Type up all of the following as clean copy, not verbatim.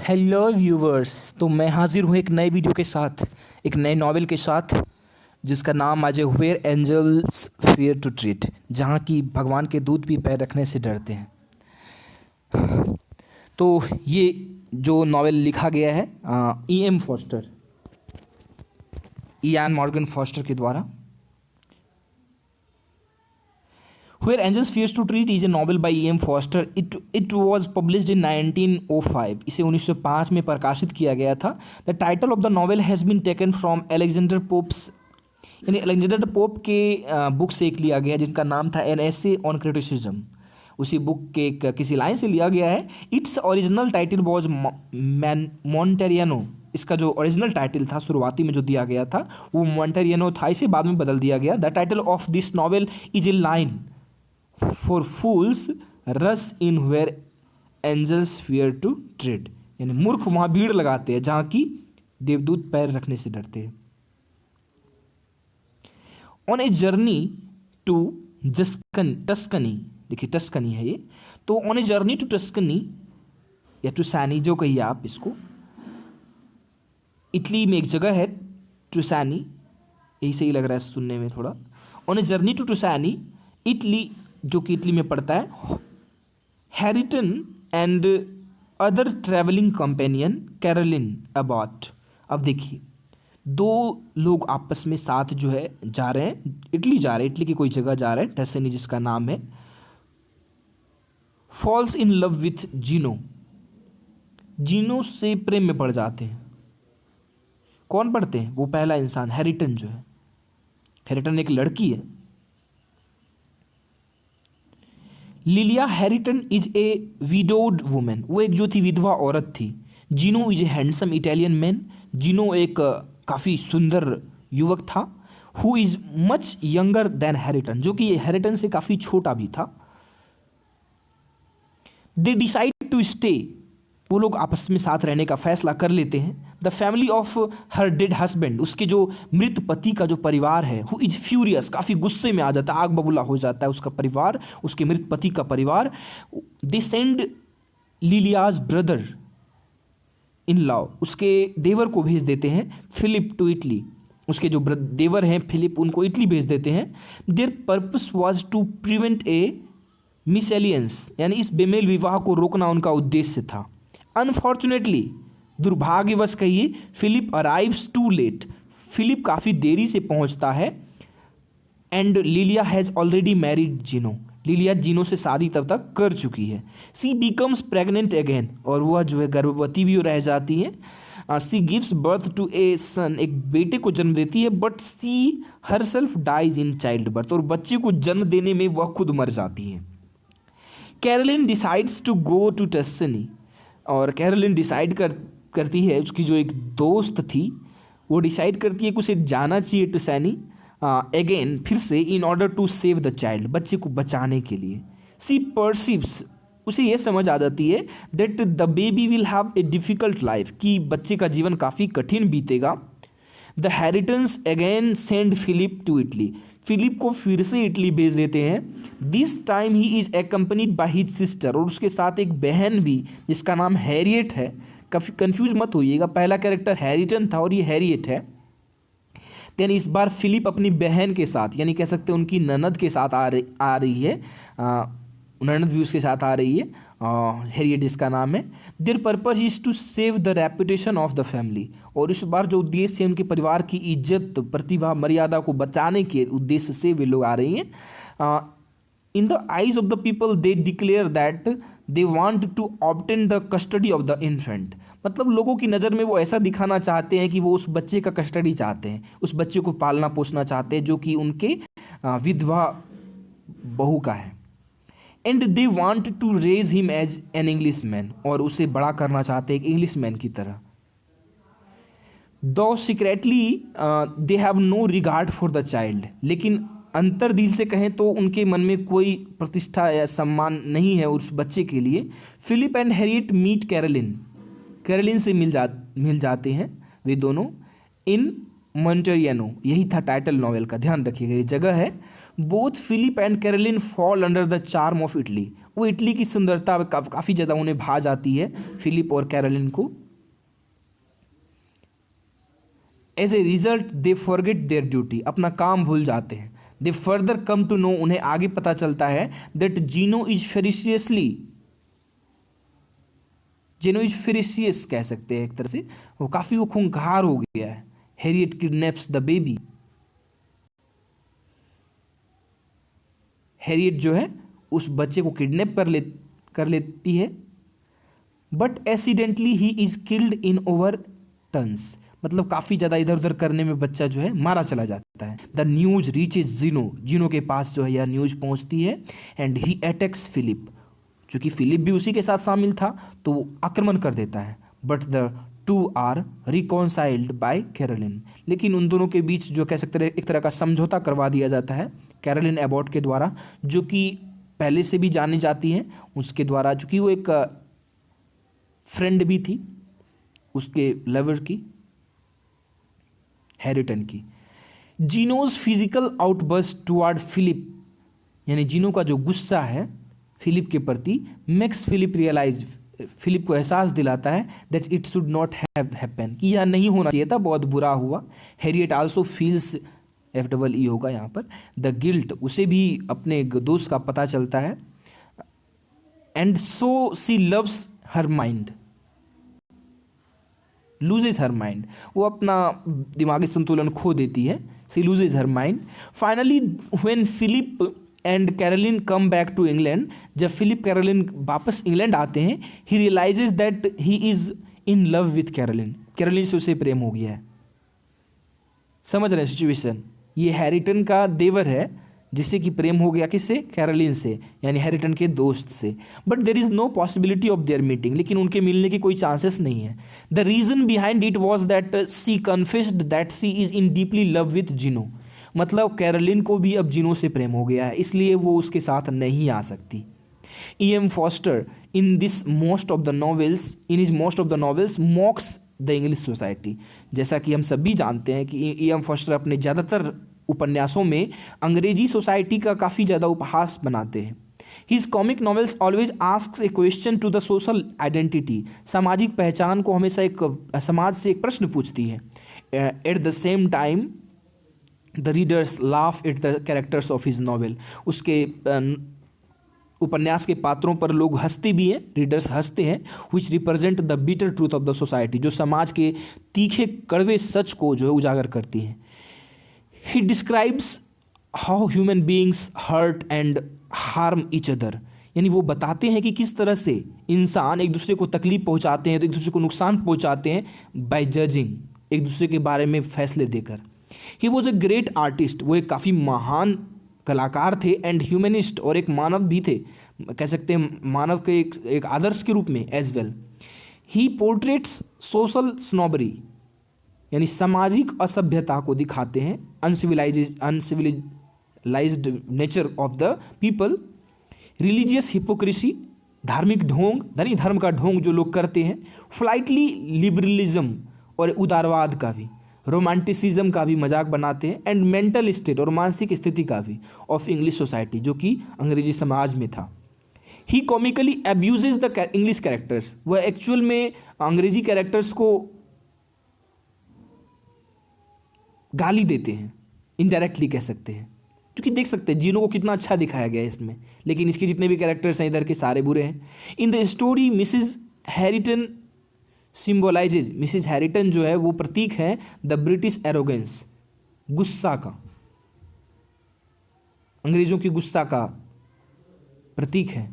Hello viewers. तो मैं हाजिर हूँ एक नए वीडियो के साथ, एक नए नॉवेल के साथ, जिसका नाम आज है where angels fear to tread, जहाँ की भगवान के दूत भी पैर रखने से डरते हैं। तो ये जो नॉवेल लिखा गया है ई.एम. फॉस्टर, इयान मॉर्गन फॉस्टर के द्वारा। Where Angels Fears to Treat is a novel by E.M. Foster. It was published in 1905. इसे 1905 में प्रकाशित किया गया था. The title of the novel has been taken from Alexander Pope's, यानी अलेक्जेंडर पोप के बुक से एक लिया गया जिनका नाम था एन एसे ऑन क्रिटिसिज्म। उसी बुक के किसी लाइन से लिया गया है। Its original title was Monteriano. इसका जो ओरिजिनल टाइटल था शुरुआती में जो दिया गया था वो मॉन्टेरियानो था, इसे बाद में बदल दिया गया। The title of this novel is a line for fools rush in where angels fear to tread, यानी मूर्ख वहां भीड़ लगाते हैं जहां की देवदूत पैर रखने से डरते हैं। On a journey to Tuscany, देखिए टस्कनी है ये, तो on a journey to Tuscany या टुसानी जो कहिए आप इसको, इटली में एक जगह है टुसानी, यही सही लग रहा है सुनने में थोड़ा। On a journey to Tuscany, Italy जो कि इटली में पड़ता है, Herriton and other travelling companion Caroline about. अब देखिए दो लोग आपस में साथ जो है जा रहे हैं, इटली जा रहे हैं, इटली की कोई जगह जा रहे हैं, टस्कनी जिसका नाम है। फॉल्स इन लव विथ जीनो, जीनो से प्रेम में पड़ जाते हैं। कौन पढ़ते हैं? वो पहला इंसान हैरिटन जो है, हैरिटन एक लड़की है। Lilia Herriton is a widowed woman, वो एक जो थी विधवा औरत थी। Gino is a handsome Italian man, Gino एक काफ़ी सुंदर युवक था। Who is much younger than Herriton, जो कि हैरिटन से काफ़ी छोटा भी था। दे डिसाइड टू स्टे, वो लोग आपस में साथ रहने का फैसला कर लेते हैं। The family of her dead husband, उसके जो मृत पति का जो परिवार है, हु इज फ्यूरियस, काफ़ी गुस्से में आ जाता है, आग बबूला हो जाता है उसका परिवार, उसके मृत पति का परिवार। They send Lilia's brother in law, उसके देवर को भेज देते हैं फिलिप टू इटली, उसके जो देवर हैं फिलिप उनको इटली भेज देते हैं। Their purpose was to prevent a misalliance, यानी इस बेमेल विवाह को रोकना उनका उद्देश्य था। अनफॉर्चुनेटली, दुर्भाग्यवश कहिए, Philip arrives too late, Philip काफ़ी देरी से पहुंचता है। And Lilia has already married Gino, Lilia Gino से शादी तब तक कर चुकी है। सी बिकम्स प्रेग्नेंट अगेन, और वह जो है गर्भवती भी रह जाती है। She gives birth to a son, एक बेटे को जन्म देती है। But she herself dies in childbirth, और बच्चे को जन्म देने में वह खुद मर जाती है। Caroline decides to go to Tuscany, और कैरोलिन डिसाइड करती है, उसकी जो एक दोस्त थी वो डिसाइड करती है कि उसे जाना चाहिए टस्कनी अगेन, फिर से, in order to save the child, बच्चे को बचाने के लिए। सी परसीव्स, उसे ये समझ आ जाती है that the baby will have a difficult life, कि बच्चे का जीवन काफ़ी कठिन बीतेगा। The Herritons again send Philip to Italy, Philip को फिर से इटली भेज देते हैं। This time he is accompanied by his sister, और उसके साथ एक बहन भी जिसका नाम हैरियट है। काफ़ी कंफ्यूज मत होइएगा, पहला कैरेक्टर हैरिटन था और ये हैरियट है। देन इस बार फिलिप अपनी बहन के साथ, यानी कह सकते हैं उनकी ननद के साथ आ रही है, ननद भी उसके साथ आ रही है, हैरियट जिसका नाम है। Their purpose is to save the reputation of the family, और इस बार जो उद्देश्य है उनके परिवार की इज्जत, प्रतिभा, मर्यादा को बचाने के उद्देश्य से वे लोग आ रही हैं। In the eyes of the people they declare that they want to obtain the custody of the infant, मतलब लोगों की नज़र में वो ऐसा दिखाना चाहते हैं कि वो उस बच्चे का कस्टडी चाहते हैं, उस बच्चे को पालना पोसना चाहते हैं जो कि उनके विधवा बहू का है। And they want to raise him as an English man, और उसे बड़ा करना चाहते हैं एक इंग्लिश मैन की तरह। Though secretly they have no regard for the child, लेकिन अंतर दिल से कहें तो उनके मन में कोई प्रतिष्ठा या सम्मान नहीं है उस बच्चे के लिए। Philip and Harriet meet Caroline, Caroline से मिल जाते हैं वे दोनों। इन मॉन्टेरियानो, यही था टाइटल नॉवेल का, ध्यान रखिएगा ये जगह है। Both Philip and Caroline fall under the charm of Italy, वो इटली की सुंदरता काफ़ी ज़्यादा उन्हें भा जाती है, फिलिप और कैरोलिन को। As a result they forget their duty, अपना काम भूल जाते हैं। They further come to know, उन्हें आगे पता चलता है दैट जीनो इज फेरिशियस कह सकते हैं एक तरह से, वो काफ़ी वो खूंखार हो गया है। Harriet kidnaps the baby, Harriet जो है उस बच्चे को किडनैप कर लेती है। But accidentally he is killed in over turns, मतलब काफ़ी ज़्यादा इधर उधर करने में बच्चा जो है मारा चला जाता है। द न्यूज रीचेज जीनो के पास जो है यह न्यूज पहुंचती है। एंड ही अटैक्स फिलिप, चूंकि फिलिप भी उसी के साथ शामिल था तो वो आक्रमण कर देता है। But the two are reconciled by Caroline, लेकिन उन दोनों के बीच जो कह सकते हैं एक तरह का समझौता करवा दिया जाता है कैरोलिन एबॉट के द्वारा, जो कि पहले से भी जानी जाती है उसके द्वारा, चूँकि वो एक फ्रेंड भी थी उसके लवर की, हैरिटन की। जीनोज फिजिकल आउटबर्स्ट टुवर्ड फिलिप, यानी जीनो का जो गुस्सा है फिलिप के प्रति, मेक्स फिलिप रियलाइज, फिलिप को एहसास दिलाता है that it should not have happen, कि यह नहीं होना चाहिए था, बहुत बुरा हुआ। हैरियट आल्सो फील्स, FEE होगा यहाँ पर, द गिल्ट, उसे भी अपने दोस्त का पता चलता है। And so she loves her mind, loses her mind, वो अपना दिमागी संतुलन खो देती है। She loses her mind. Finally when Philip and Caroline come back to England, जब फिलिप कैरोलिन वापस इंग्लैंड आते हैं, he realises that he is in love with Caroline, Caroline से उसे प्रेम हो गया है। समझ रहे हैं सिचुएशन, ये हैरिटन का देवर है जिससे कि प्रेम हो गया, किससे? कैरोलिन से, यानी हैरिटन के दोस्त से। But there is no possibility of their meeting, लेकिन उनके मिलने की कोई चांसेस नहीं है। The reason behind it was that she confessed that she is in deeply love with Gino, मतलब कैरोलिन को भी अब जीनो से प्रेम हो गया है, इसलिए वो उसके साथ नहीं आ सकती। E.M. Foster in his most of the novels मॉक्स the English society, जैसा कि हम सभी जानते हैं कि E.M. फॉस्टर अपने ज़्यादातर उपन्यासों में अंग्रेजी सोसाइटी का काफ़ी ज़्यादा उपहास बनाते हैं। His comic novels always asks a question to the social identity, सामाजिक पहचान को हमेशा एक समाज से एक प्रश्न पूछती है। At the same time the readers laugh at the characters of his novel, उसके उपन्यास के पात्रों पर लोग हंसते भी हैं, रीडर्स हंसते हैं। which represent the bitter truth of the society, जो समाज के तीखे कड़वे सच को जो है उजागर करती हैं। He describes how human beings hurt and harm each other, यानी वो बताते हैं कि किस तरह से इंसान एक दूसरे को तकलीफ पहुंचाते हैं, तो एक दूसरे को नुकसान पहुंचाते हैं by judging, एक दूसरे के बारे में फैसले देकर। He was a great artist, वो एक काफ़ी महान कलाकार थे, एंड ह्यूमनिस्ट, और एक मानव भी थे, कह सकते हैं मानव के एक आदर्श के रूप में एज वेल। ही पोर्ट्रेट्स सोशल स्नोबरी, यानी सामाजिक असभ्यता को दिखाते हैं, uncivilised nature of the people, religious hypocrisy, धार्मिक ढोंग, धर्म का ढोंग जो लोग करते हैं, फ्लाइटली लिबरलिज्म और उदारवाद का भी, रोमांटिसिज्म का भी मजाक बनाते हैं, एंड मेंटल स्टेट और मानसिक स्थिति का भी ऑफ इंग्लिश सोसाइटी, जो कि अंग्रेजी समाज में था। He comically abuses the English characters, वह एक्चुअल में अंग्रेजी कैरेक्टर्स को गाली देते हैं, इनडायरेक्टली कह सकते हैं, क्योंकि देख सकते हैं जीनो को कितना अच्छा दिखाया गया है इसमें, लेकिन इसके जितने भी कैरेक्टर्स हैं इधर के सारे बुरे हैं। In the story Mrs Herriton symbolises, Mrs Herriton जो है वो प्रतीक है द ब्रिटिश एरोगेंस, गुस्सा का, अंग्रेजों की गुस्सा का प्रतीक है।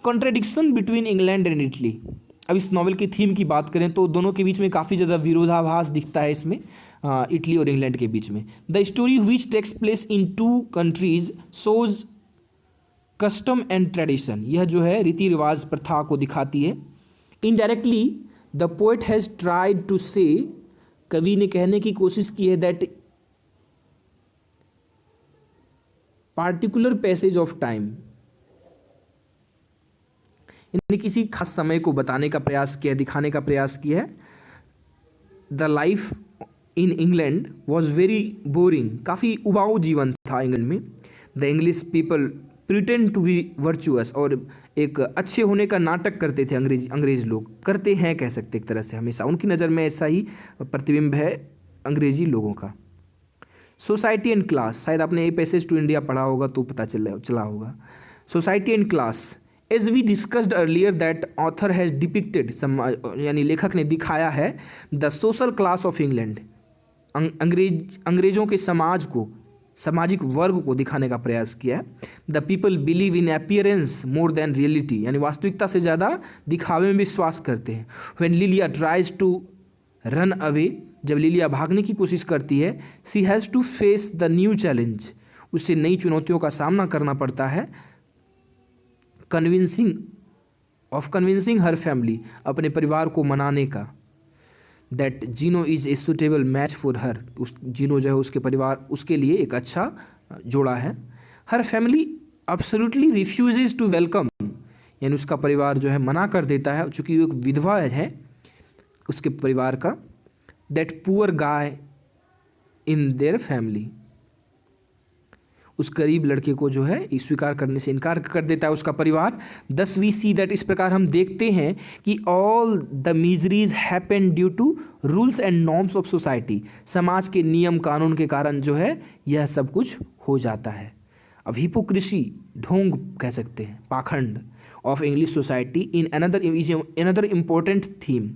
Contradiction between England and Italy, अब इस नॉवल की थीम की बात करें तो दोनों के बीच में काफ़ी ज़्यादा विरोधाभास दिखता है इसमें, इटली और इंग्लैंड के बीच में। The story which takes place in two countries shows custom and tradition, यह जो है रीति रिवाज प्रथा को दिखाती है। Indirectly the poet has tried to say, कवि ने कहने की कोशिश की है that particular passage of time, यानी किसी खास समय को बताने का प्रयास किया, दिखाने का प्रयास किया है। The life in England was very boring, काफ़ी उबाऊ जीवन था इंग्लैंड में। The English people pretend to be virtuous, और एक अच्छे होने का नाटक करते थे अंग्रेज लोग, करते हैं कह सकते एक तरह से, हमेशा उनकी नज़र में ऐसा ही प्रतिबिंब है अंग्रेजी लोगों का। सोसाइटी एंड क्लास, शायद आपने ए पैसेज टू इंडिया पढ़ा होगा तो पता चला होगा। Society and class, as we discussed earlier that author has depicted, यानी लेखक ने दिखाया है, the social class of England, अंग्रेजों के समाज को, सामाजिक वर्ग को दिखाने का प्रयास किया है। The people believe in appearance more than reality, यानी वास्तविकता से ज़्यादा दिखावे में विश्वास करते हैं। When Lilia tries to run away, जब लिलिया भागने की कोशिश करती है, she has to face the new challenge, उससे नई चुनौतियों का सामना करना पड़ता है। कन्विंसिंग हर फैमिली, अपने परिवार को मनाने का, that Gino is a suitable match for her, उस जीनो जो है उसके परिवार, उसके लिए एक अच्छा जोड़ा है। Her family absolutely refuses to welcome, यानी उसका परिवार जो है मना कर देता है, चूँकि वो एक विधवा है उसके परिवार का, that poor guy in their family, उस गरीब लड़के को जो है स्वीकार करने से इनकार कर देता है उसका परिवार। दस वी सी दैट, इस प्रकार हम देखते हैं कि all the miseries happen due to rules and norms of society, समाज के नियम कानून के कारण जो है यह सब कुछ हो जाता है। अब हिपोक्रेसी, ढोंग कह सकते हैं, पाखंड of English society in another important theme,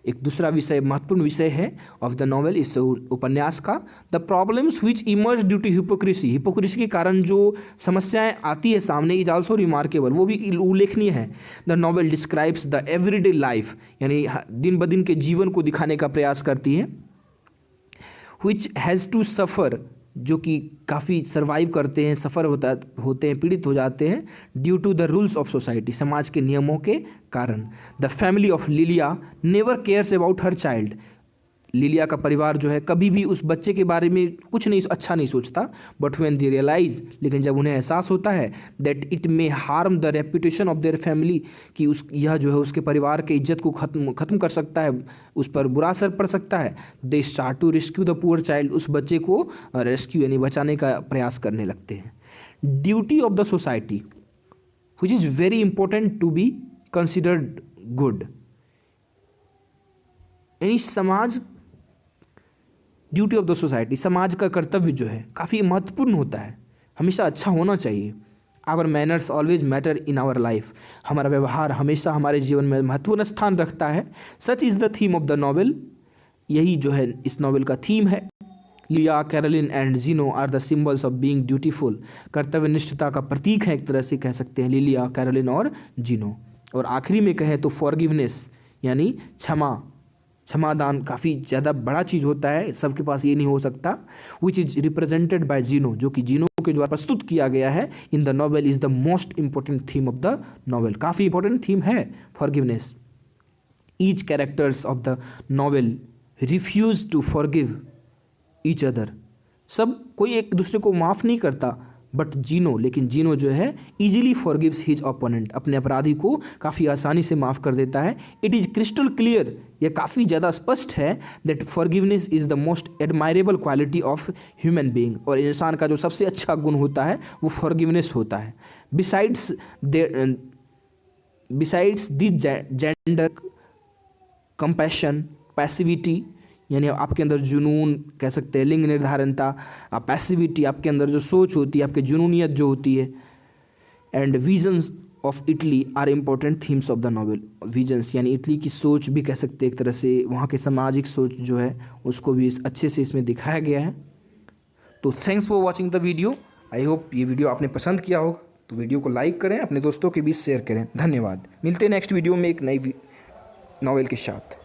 एक दूसरा विषय, महत्वपूर्ण विषय है ऑफ द नॉवेल, इस उपन्यास का। The problems which emerge due to hypocrisy, hypocrisy के कारण जो समस्याएं आती है सामने, इज ऑल्सो रिमार्केबल, वो भी उल्लेखनीय है। The novel describes the everyday life, यानी दिन ब दिन के जीवन को दिखाने का प्रयास करती है। विच हैज़ टू सफ़र, जो कि काफ़ी सर्वाइव करते हैं, सफ़र होते हैं, पीड़ित हो जाते हैं, due to the rules of society, समाज के नियमों के कारण। The family of Lilia never cares about her child, Lilia का परिवार जो है कभी भी उस बच्चे के बारे में कुछ नहीं, अच्छा नहीं सोचता। बट व्हेन दे रियलाइज, लेकिन जब उन्हें एहसास होता है that it may harm the reputation of their family, कि यह जो है उसके परिवार के इज्जत को ख़त्म कर सकता है, उस पर बुरा असर पड़ सकता है, they start to rescue the poor child, उस बच्चे को रेस्क्यू यानी बचाने का प्रयास करने लगते हैं। Duty of the society which is very important to be considered good, यानी समाज, ड्यूटी ऑफ द सोसाइटी, समाज का कर्तव्य जो है काफ़ी महत्वपूर्ण होता है, हमेशा अच्छा होना चाहिए। Our manners always matter in our life, हमारा व्यवहार हमेशा हमारे जीवन में महत्वपूर्ण स्थान रखता है। Such is the theme of the novel, यही जो है इस नॉवेल का थीम है। Lilia, Caroline and Gino are the symbols of being dutiful, कर्तव्यनिष्ठता का प्रतीक है एक तरह से कह सकते हैं लिलिया, कैरोलिन और जीनो। और आखिरी में कहें तो फॉरगिवनेस, यानी क्षमादान काफ़ी ज़्यादा बड़ा चीज़ होता है, सबके पास ये नहीं हो सकता। Which is represented by Gino, जो कि जीनो के द्वारा प्रस्तुत किया गया है in the novel, is the most important theme of the novel, काफ़ी इंपॉर्टेंट थीम है forgiveness. Each characters of the novel refuse to forgive each other, सब कोई एक दूसरे को माफ़ नहीं करता, बट लेकिन जीनो जो है ईजिली फॉरगिव्स हिज ओपोनेंट, अपने अपराधी को काफ़ी आसानी से माफ़ कर देता है। इट इज़ क्रिस्टल क्लियर, यह काफ़ी ज़्यादा स्पष्ट है that forgiveness is the most admirable quality of human being, और इंसान का जो सबसे अच्छा गुण होता है वो फॉरगिवनेस होता है। Besides this gender compassion, passivity, यानी आपके अंदर जुनून कह सकते हैं, लिंग निर्धारणता, पैसिविटी, आपके अंदर जो सोच होती है, आपकी जुनूनियत जो होती है, and visions of Italy are important themes of the novel. Visions यानी इटली की सोच भी कह सकते हैं एक तरह से, वहाँ के सामाजिक सोच जो है उसको भी अच्छे से इसमें दिखाया गया है। तो thanks for watching the video. I hope ये वीडियो आपने पसंद किया होगा, तो वीडियो को लाइक करें, अपने दोस्तों के बीच शेयर करें। धन्यवाद। मिलते हैं नेक्स्ट वीडियो में एक नई नॉवेल के साथ।